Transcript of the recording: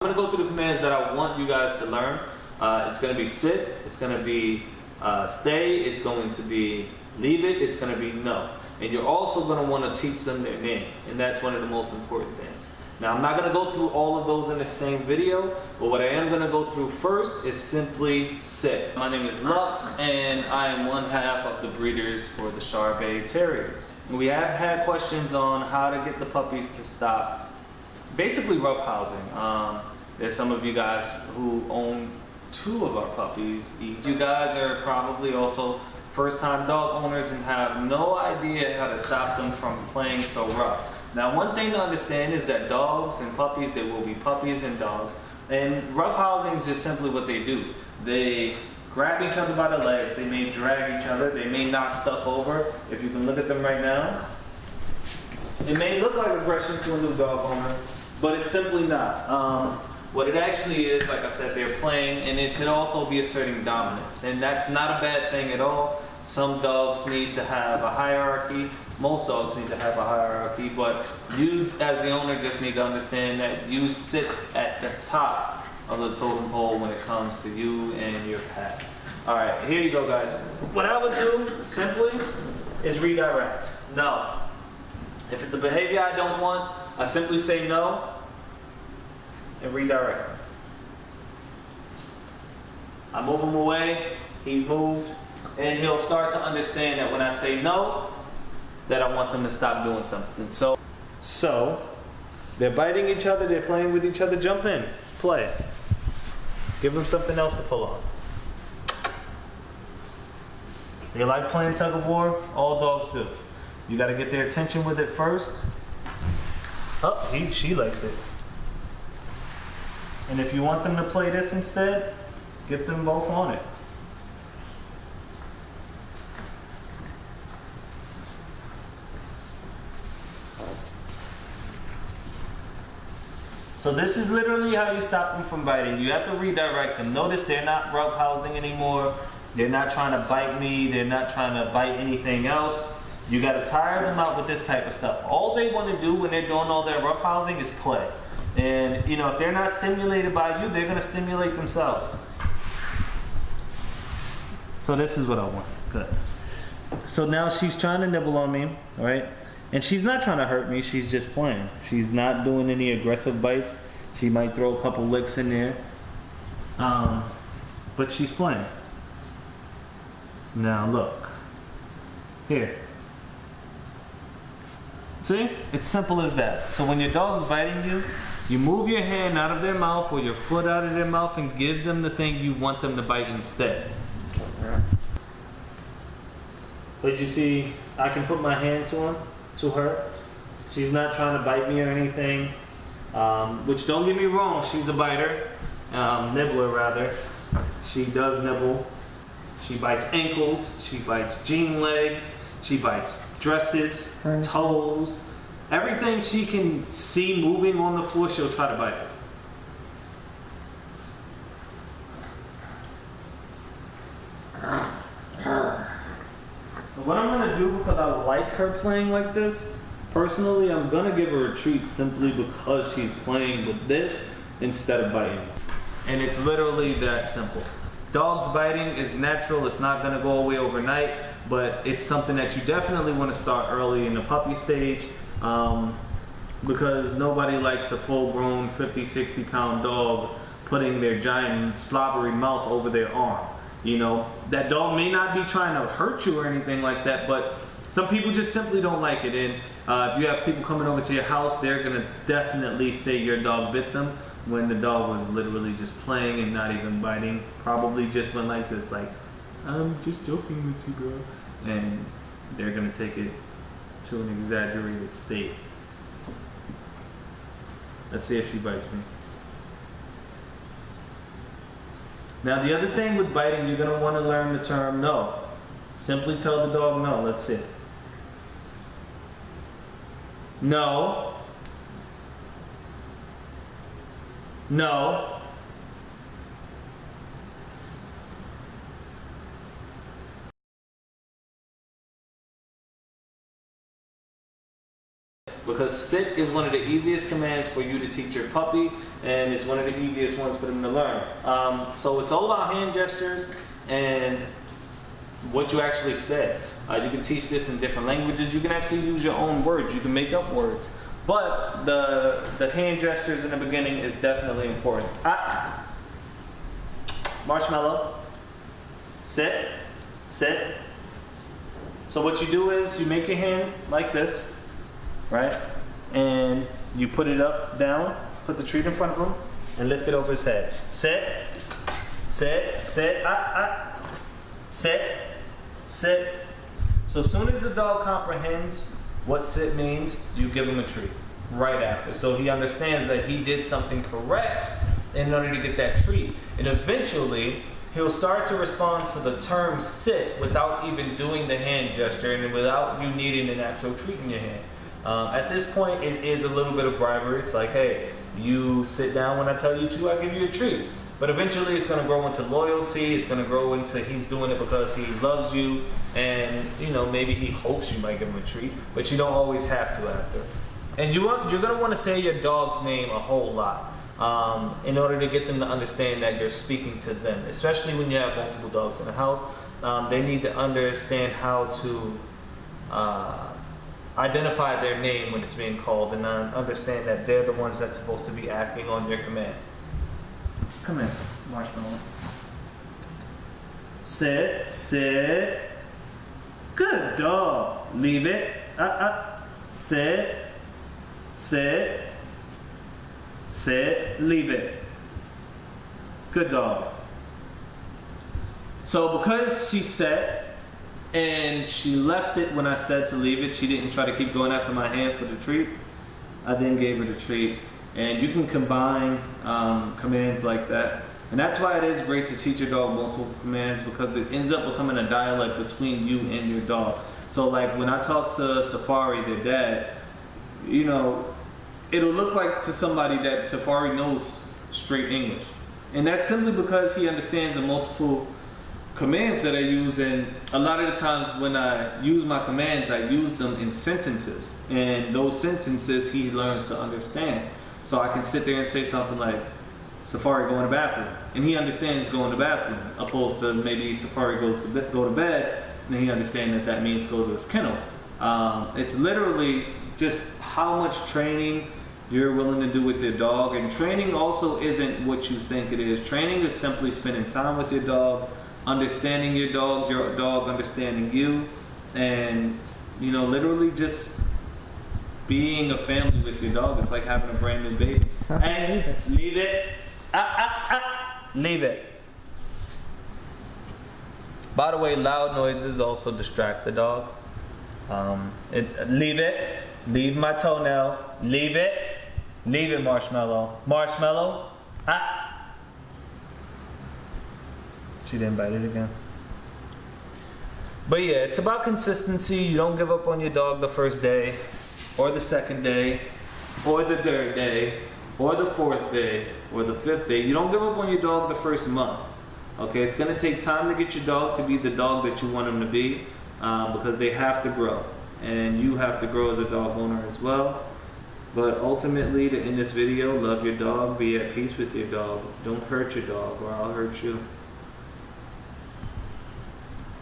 I'm going to go through the commands that I want you guys to learn. It's going to be sit, it's going to be stay, it's going to be leave it, it's going to be no. And you're also going to want to teach them their name, and that's one of the most important things. Now, I'm not going to go through all of those in the same video, but what I am going to go through first is simply sit. My name is Lux, and I am one half of the breeders for the Charvet Terriers. We have had questions on how to get the puppies to stop basically roughhousing. There's some of you guys who own 2 of our puppies each. You guys are probably also first-time dog owners and have no idea how to stop them from playing so rough. Now, one thing to understand is that dogs and puppies, there will be puppies and dogs, and roughhousing is just simply what they do. They grab each other by the legs, they may drag each other, they may knock stuff over. If you can look at them right now, it may look like aggression to a new dog owner, but it's simply not. What it actually is, like I said, they're playing, and it could also be asserting dominance, and that's not a bad thing at all. Some dogs need to have a hierarchy. Most dogs need to have a hierarchy, but you as the owner just need to understand that you sit at the top of the totem pole when it comes to you and your pet. All right, here you go, guys. What I would do simply is redirect. No. If it's a behavior I don't want, I simply say no and redirect. I move him away, he's moved, and he'll start to understand that when I say no, that I want them to stop doing something. So they're biting each other, they're playing with each other, jump in, play. Give them something else to pull on. They like playing tug of war, all dogs do. You gotta get their attention with it first. Oh, she likes it. And if you want them to play this instead, get them both on it. So this is literally how you stop them from biting. You have to redirect them. Notice they're not roughhousing anymore. They're not trying to bite me. They're not trying to bite anything else. You got to tire them out with this type of stuff. All they want to do when they're doing all their roughhousing is play. And you know, if they're not stimulated by you, they're going to stimulate themselves. So this is what I want. Good. So now she's trying to nibble on me, right? And she's not trying to hurt me, she's just playing. She's not doing any aggressive bites. She might throw a couple licks in there. But she's playing. Now look. Here. See? It's simple as that. So when your dog is biting you, you move your hand out of their mouth or your foot out of their mouth and give them the thing you want them to bite instead. But you see, I can put my hand to her. She's not trying to bite me or anything. Which, don't get me wrong, she's a biter. Nibbler rather. She does nibble. She bites ankles, she bites jean legs, she bites dresses, toes. Everything she can see moving on the floor, she'll try to bite it. What I'm going to do, because I like her playing like this, personally, I'm going to give her a treat simply because she's playing with this instead of biting. And it's literally that simple. Dogs biting is natural, it's not going to go away overnight, but it's something that you definitely want to start early in the puppy stage, because nobody likes a full-grown 50, 60-pound dog putting their giant slobbery mouth over their arm. You know, that dog may not be trying to hurt you or anything like that, but some people just simply don't like it. And if you have people coming over to your house, they're gonna definitely say your dog bit them when the dog was literally just playing and not even biting. Probably just went like this, like, I'm just joking with you, girl. And they're gonna take it to an exaggerated state. Let's see if she bites me. Now the other thing with biting, you're going to want to learn the term no. Simply tell the dog no. Let's see. No. No. because sit is one of the easiest commands for you to teach your puppy, and it's one of the easiest ones for them to learn. So it's all about hand gestures and what you actually said. You can teach this in different languages. You can actually use your own words. You can make up words. But the hand gestures in the beginning is definitely important. Marshmallow. Sit. Sit. So what you do is you make your hand like this, right? And you put it up, down, put the treat in front of him, and lift it over his head. Sit. Sit. Sit. Sit. Sit. So as soon as the dog comprehends what sit means, you give him a treat right after. So he understands that he did something correct in order to get that treat. And eventually, he'll start to respond to the term sit without even doing the hand gesture and without you needing an actual treat in your hand. At this point, it is a little bit of bribery. It's like, hey, you sit down when I tell you to, I give you a treat. But eventually it's going to grow into loyalty. It's going to grow into he's doing it because he loves you, and maybe he hopes you might give him a treat, but you don't always have to after. And you're going to want to say your dog's name a whole lot in order to get them to understand that you're speaking to them, especially when you have multiple dogs in the house. They need to understand how to identify their name when it's being called, and understand that they're the ones that's supposed to be acting on your command. Come in, Marshmallow. Sit, sit. Good dog. Leave it. Sit, sit, sit. Leave it. Good dog. So because she sat and she left it when I said to leave it, she didn't try to keep going after my hand for the treat. I then gave her the treat. And you can combine commands like that. And that's why it is great to teach your dog multiple commands, because it ends up becoming a dialogue between you and your dog. So like when I talk to Safari, their dad, it'll look like to somebody that Safari knows straight English. And that's simply because he understands the multiple commands that I use, and a lot of the times when I use my commands, I use them in sentences. And those sentences he learns to understand. So I can sit there and say something like, Safari, go in the bathroom. And he understands go in the bathroom, opposed to maybe Safari go to bed, and he understands that means go to his kennel. It's literally just how much training you're willing to do with your dog. And training also isn't what you think it is. Training is simply spending time with your dog, understanding your dog understanding you, and literally just being a family with your dog. It's like having a brand new baby. Hey, leave it. Leave it. By the way, loud noises also distract the dog. Leave it. Leave my toenail. Leave it. Leave it, Marshmallow. Marshmallow. She didn't bite it again. But yeah, it's about consistency. You don't give up on your dog the first day, or the second day, or the third day, or the fourth day, or the fifth day. You don't give up on your dog the first month. Okay, it's going to take time to get your dog to be the dog that you want him to be, because they have to grow. And you have to grow as a dog owner as well. But ultimately, to end this video, love your dog, be at peace with your dog. Don't hurt your dog, or I'll hurt you.